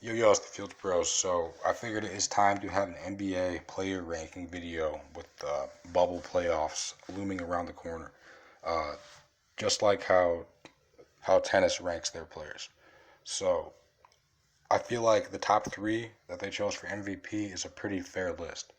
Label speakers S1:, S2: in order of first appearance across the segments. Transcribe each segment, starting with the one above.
S1: Yo, it's the Field Pros. So I figured it is time to have an NBA player ranking video with the bubble playoffs looming around the corner. Uh, just like how tennis ranks their players. So I feel like the top three that they chose for MVP is a pretty fair list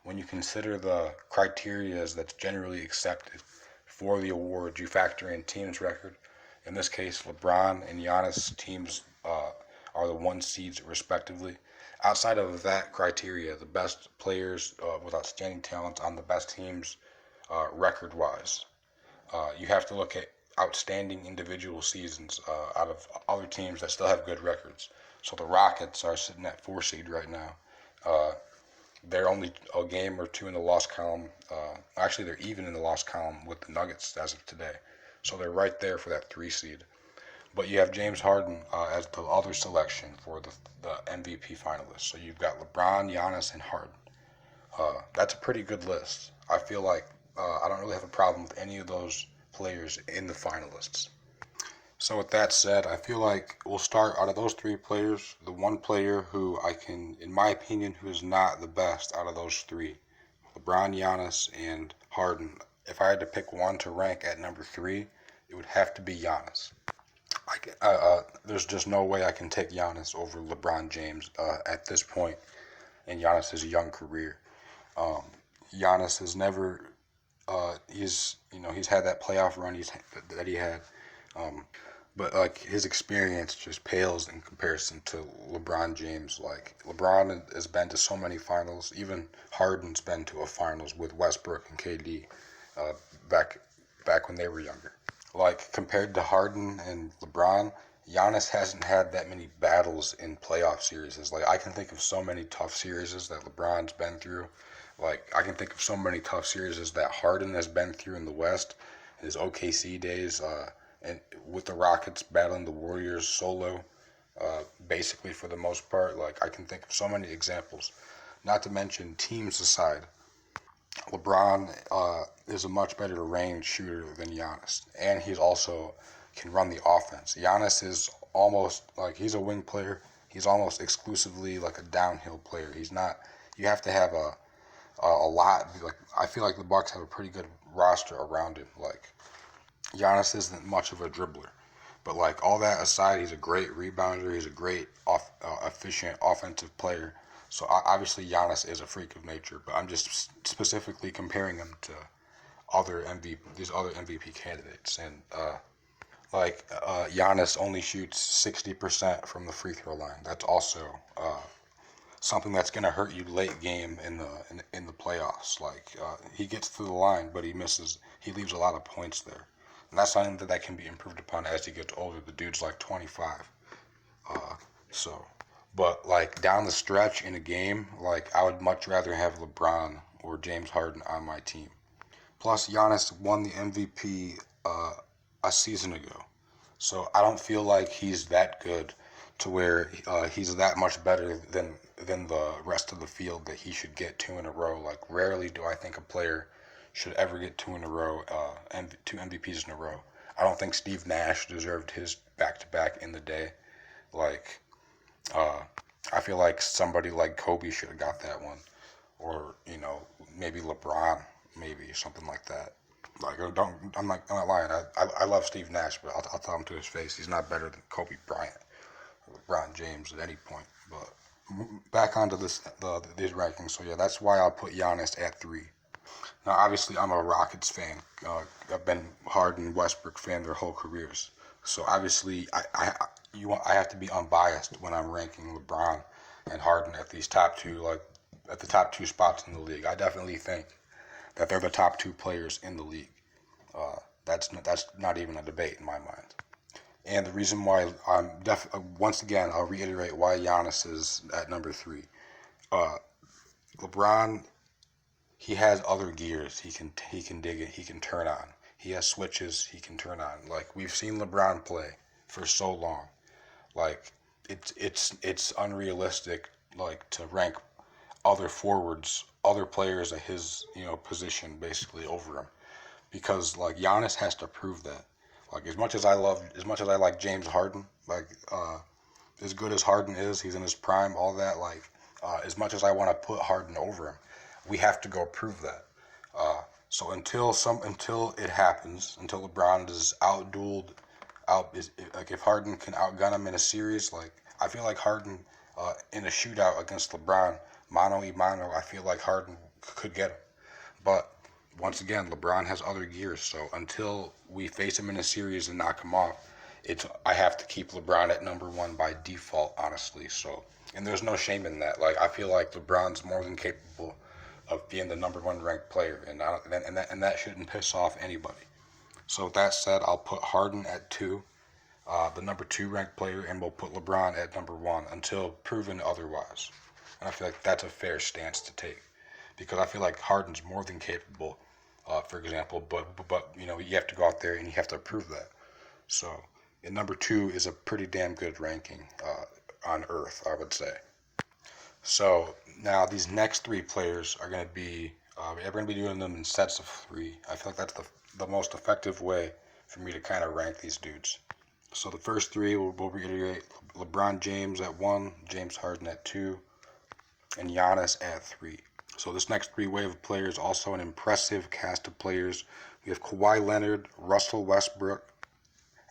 S1: when you consider the criteria that's generally accepted for the award. You factor in team's record. In this case, LeBron and Giannis teams are the one seeds respectively. Outside of that criteria, the best players with outstanding talent on the best teams record-wise. You have to look at outstanding individual seasons out of other teams that still have good records. So the Rockets are sitting at 4 seed right now. Uh, they're only a game or two in the loss column. Actually, they're even in the loss column with the Nuggets as of today. So they're right there for that 3 seed. But you have James Harden as the other selection for the MVP finalists. So you've got LeBron, Giannis, and Harden. That's a pretty good list. I feel like I don't really have a problem with any of those players in the finalists. So with that said, I feel like we'll start out of those three players, the one player who I can, in my opinion, who is not the best out of those three, LeBron, Giannis, and Harden. If I had to pick one to rank at number three, it would have to be Giannis. There's just no way I can take Giannis over LeBron James at this point in Giannis's young career. Um, Giannis has never, he's had that playoff run that he had. Um, but like his experience just pales in comparison to LeBron James. Like LeBron has been to so many finals. Even Harden's been to a finals with Westbrook and KD uh, back back when they were younger. Like compared to Harden and LeBron, Giannis hasn't had that many battles in playoff series. Like I can think of so many tough series that LeBron's been through. Like I can think of so many tough series that Harden has been through in the West, his OKC days, and with the Rockets battling the Warriors solo, basically for the most part. Like I can think of so many examples. Not to mention teams aside, LeBron is a much better range shooter than Giannis, and he's also can run the offense. Giannis is almost like he's a wing player. He's almost exclusively like a downhill player. He's not. You have to have a lot. Like I feel like the Bucks have a pretty good roster around him. Like Giannis isn't much of a dribbler, but like all that aside, he's a great rebounder. He's a great efficient offensive player. So obviously Giannis is a freak of nature, but I'm just specifically comparing him to these other MVP candidates, and Giannis only shoots 60% from the free throw line. That's also something that's going to hurt you late game in the playoffs. Like he gets to the line, but he misses. He leaves a lot of points there, and that's something that can be improved upon as he gets older. The dude's like 25. So, but like down the stretch in a game, like I would much rather have LeBron or James Harden on my team. Plus, Giannis won the MVP a season ago, so I don't feel like he's that good to where he's that much better than the rest of the field that he should get two in a row. Like rarely do I think a player should ever get two in a row, and two MVPs in a row. I don't think Steve Nash deserved his back to back in the day. Like uh, I feel like somebody like Kobe should have got that one, or maybe LeBron, maybe something like that. Like don't I'm not lying. I love Steve Nash, but I'll tell him to his face he's not better than Kobe Bryant or LeBron James at any point. But back onto these rankings. So yeah, that's why I'll put Giannis at three. Now obviously I'm a Rockets fan. I've been Harden Westbrook fan their whole careers. So obviously I have to be unbiased when I'm ranking LeBron and Harden at these top two, like at the top two spots in the league. I definitely think that they're the top two players in the league. That's not even a debate in my mind. And the reason why once again I'll reiterate why Giannis is at number three. Uh, LeBron, he has other gears he can dig it, he can turn on. He has switches he can turn on. Like we've seen LeBron play for so long. Like it's unrealistic like to rank other forwards, other players at his position basically over him, because like Giannis has to prove that. Like as much as I like James Harden, like as good as Harden is, he's in his prime, all that. Like, as much as I want to put Harden over him, we have to go prove that. So until it happens, until LeBron is outdueled, like if Harden can outgun him in a series, like I feel like Harden in a shootout against LeBron, mano a mano, I feel like Harden could get him. But once again, LeBron has other gears. So until we face him in a series and knock him off, I have to keep LeBron at number one by default, honestly. So, and there's no shame in that. Like I feel like LeBron's more than capable of being the number one ranked player, and that shouldn't piss off anybody. So with that said, I'll put Harden at 2, the number 2 ranked player, and we'll put LeBron at number 1 until proven otherwise. And I feel like that's a fair stance to take because I feel like Harden's more than capable, for example, but you know you have to go out there and you have to prove that. So, and number 2 is a pretty damn good ranking on Earth, I would say. So now these next 3 players are going to be we're going to be doing them in sets of 3. I feel like that's the most effective way for me to kind of rank these dudes. So the first 3 we'll reiterate: LeBron James at 1, James Harden at 2, and Giannis at 3. So this next 3 wave of players also an impressive cast of players. We have Kawhi Leonard, Russell Westbrook,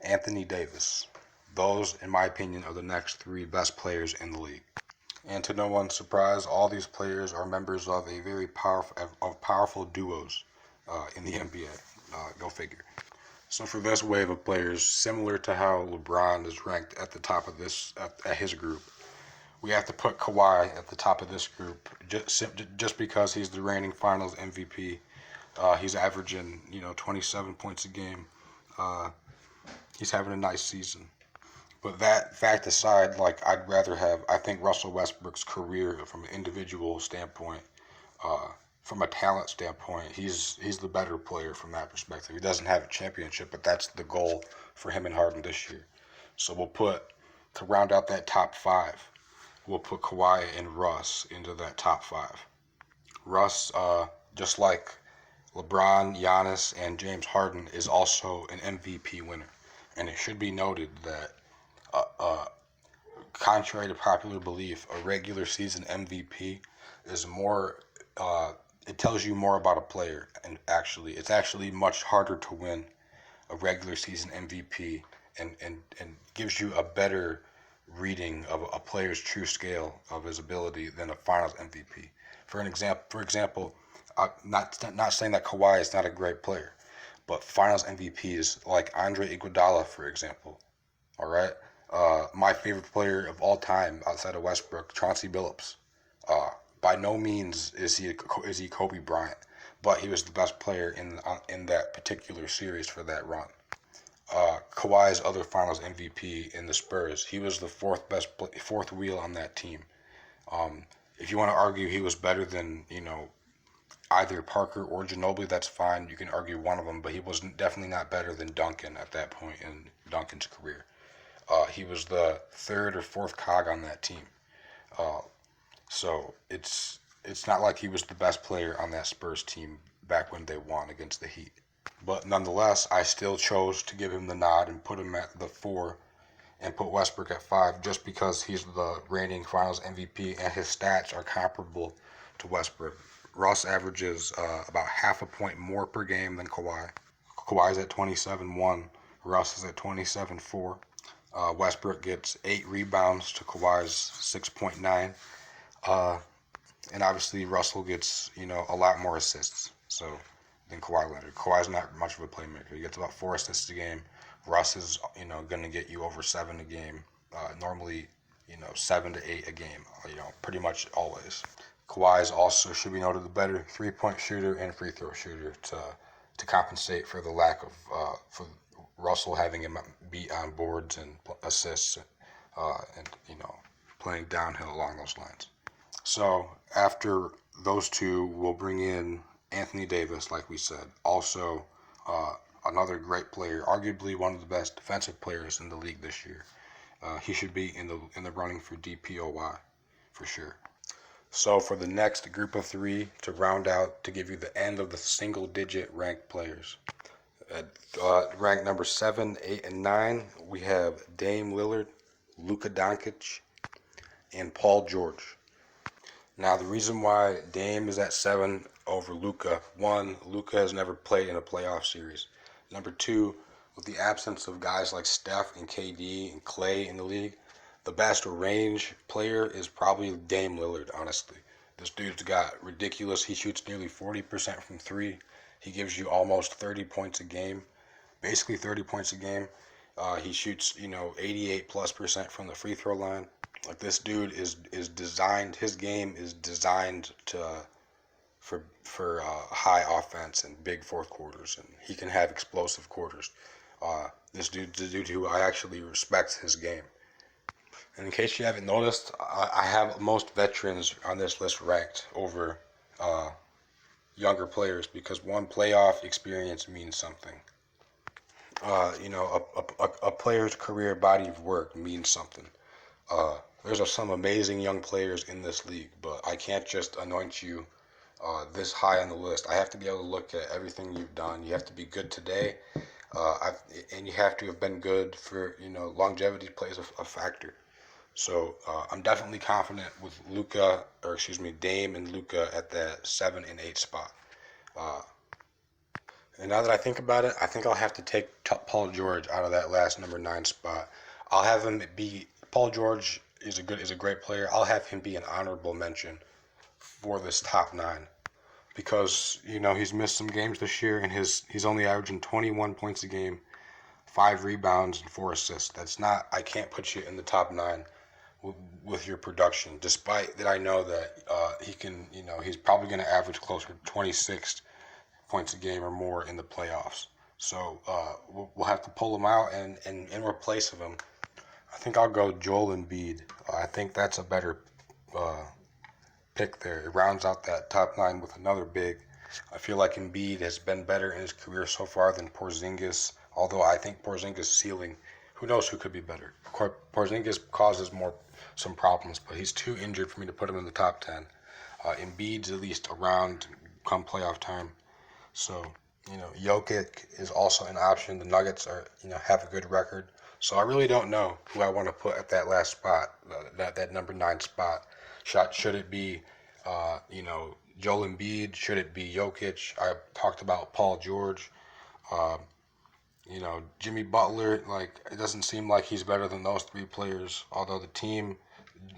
S1: Anthony Davis. Those, in my opinion, are the next 3 best players in the league. And to no one's surprise, all these players are members of a very powerful duos in the NBA. Go figure. So for this wave of players, similar to how LeBron is ranked at the top of this at his group, we have to put Kawhi at the top of this group just because he's the reigning Finals MVP. He's averaging 27 points a game. He's having a nice season. But that fact aside, like I think Russell Westbrook's career from an individual standpoint, from a talent standpoint, he's the better player from that perspective. He doesn't have a championship, but that's the goal for him and Harden this year. So to round out that top 5, we'll put Kawhi and Russ into that top 5. Russ, just like LeBron, Giannis, and James Harden, is also an MVP winner. And it should be noted that contrary to popular belief, a regular season MVP is more. It tells you more about a player, and it's actually much harder to win a regular season MVP, and gives you a better reading of a player's true scale of his ability than a Finals MVP. For example, not saying that Kawhi is not a great player, but Finals MVPs like Andre Iguodala, for example. All right. My favorite player of all time outside of Westbrook, Chauncey Billups. By no means is he Kobe Bryant, but he was the best player in that particular series for that run. Kawhi's other Finals MVP in the Spurs, he was the fourth wheel on that team. If you want to argue he was better than either Parker or Ginobili, that's fine. You can argue one of them, but he was definitely not better than Duncan at that point in Duncan's career. He was the 3rd or 4th cog on that team. So it's not like he was the best player on that Spurs team back when they won against the Heat. But nonetheless, I still chose to give him the nod and put him at the 4 and put Westbrook at 5 just because he's the reigning Finals MVP and his stats are comparable to Westbrook. Russ averages about half a point more per game than Kawhi. Kawhi's at 27.1. Russ is at 27.4. Westbrook gets 8 rebounds to Kawhi's 6.9. And obviously Russell gets, a lot more assists than Kawhi Leonard. Kawhi's not much of a playmaker. He gets about 4 assists a game. Russ is, going to get you over 7 a game. Normally, 7 to 8 a game, pretty much always. Kawhi is also, should be noted, the better 3-point shooter and free throw shooter to compensate for the lack of, for Russell having him beat on boards and assists, and playing downhill along those lines. So after those 2, we'll bring in Anthony Davis, like we said. Also, another great player, arguably one of the best defensive players in the league this year. He should be in the running for DPOY for sure. So for the next group of 3 to round out, to give you the end of the single-digit ranked players. At ranked number 7, 8, and 9, we have Dame Lillard, Luka Doncic, and Paul George. Now, the reason why Dame is at 7 over Luka, one, Luka has never played in a playoff series. Number two, with the absence of guys like Steph and KD and Clay in the league, the best range player is probably Dame Lillard, honestly. This dude's got ridiculous. He shoots nearly 40% from three. He gives you almost 30 points a game, basically 30 points a game. He shoots, 88+% from the free throw line. Like, this dude is designed. His game is designed for high offense and big fourth quarters, and he can have explosive quarters. This dude's a dude who I actually respect his game. And in case you haven't noticed, I have most veterans on this list ranked over younger players because one, playoff experience means something. A player's career body of work means something. There's some amazing young players in this league, but I can't just anoint you this high on the list. I have to be able to look at everything you've done. You have to be good today, and you have to have been good for, longevity plays a factor. So I'm definitely confident with Dame and Luka at that 7 and 8 spot. And now that I think about it, I think I'll have to take Paul George out of that last number 9 spot. I'll have him be Paul George is a great player. I'll have him be an honorable mention for this top 9 because he's missed some games this year and he's only averaging 21 points a game, 5 rebounds and 4 assists. I can't put you in the top 9 with your production, despite that I know that he can, he's probably going to average closer to 26 points a game or more in the playoffs. So we'll have to pull him out, and in replace of him, I think I'll go Joel Embiid. I think that's a better pick there. It rounds out that top 9 with another big. I feel like Embiid has been better in his career so far than Porzingis, although I think Porzingis' ceiling, who knows who could be better. Porzingis causes some problems, but he's too injured for me to put him in the top 10. Embiid's at least around come playoff time. So, Jokic is also an option. The Nuggets have a good record. So I really don't know who I want to put at that last spot, that number 9 spot. Should it be, Joel Embiid? Should it be Jokic? I talked about Paul George. Jimmy Butler, it doesn't seem like he's better than those 3 players, although the team,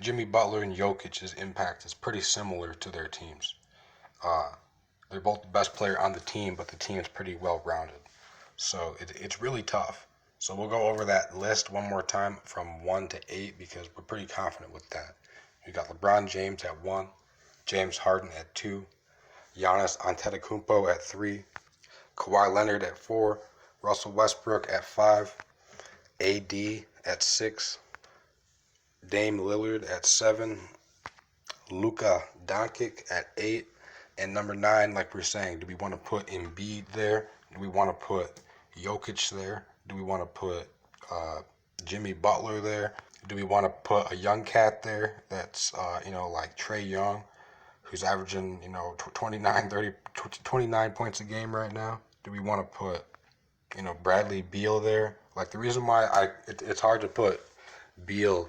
S1: Jimmy Butler and Jokic's impact is pretty similar to their teams. They're both the best player on the team, but the team is pretty well-rounded. So it's really tough. So we'll go over that list one more time from 1 to 8 because we're pretty confident with that. We got LeBron James at 1, James Harden at 2, Giannis Antetokounmpo at 3, Kawhi Leonard at 4, Russell Westbrook at 5, AD at 6, Dame Lillard at 7, Luka Doncic at 8, and number 9, like we're saying, do we want to put Embiid there? Do we want to put Jokic there? Do we want to put Jimmy Butler there? Do we want to put a young cat there that's, like Trae Young, who's averaging, 29 points a game right now? Do we want to put, Bradley Beal there? Like, the reason why it's hard to put Beal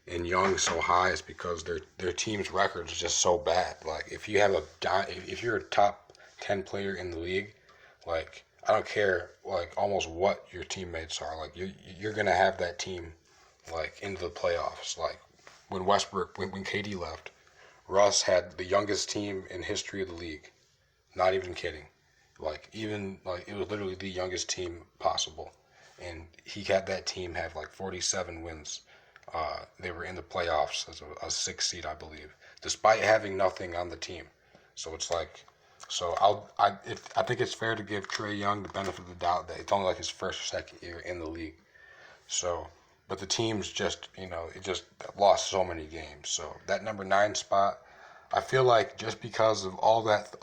S1: and Young so high is because their team's record is just so bad. Like, if you're a top 10 player in the league, like, I don't care, like, almost what your teammates are. Like, you're gonna have that team, like, into the playoffs. Like, when KD left, Russ had the youngest team in history of the league. Not even kidding. It was literally the youngest team possible, and he had that team have like 47 wins. They were in the playoffs as a 6th seed, I believe, despite having nothing on the team. So it's like. So I think it's fair to give Trae Young the benefit of the doubt that it's only like his first or second year in the league. So, but the team's just, it just lost so many games. So that number 9 spot, I feel like just because of all that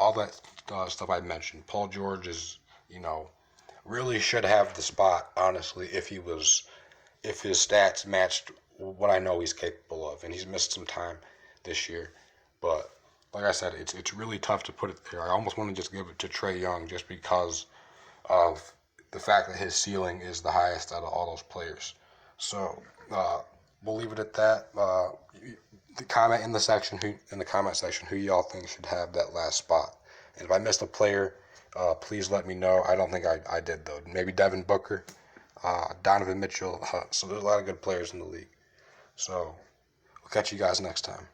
S1: stuff I mentioned, Paul George is, really should have the spot, honestly, if his stats matched what I know he's capable of, and he's missed some time this year, but. Like I said, it's really tough to put it there. I almost want to just give it to Trae Young just because of the fact that his ceiling is the highest out of all those players. So we'll leave it at that. The comment in the comment section who y'all think should have that last spot. And if I missed a player, please let me know. I don't think I did though. Maybe Devin Booker, Donovan Mitchell. So there's a lot of good players in the league. So we'll catch you guys next time.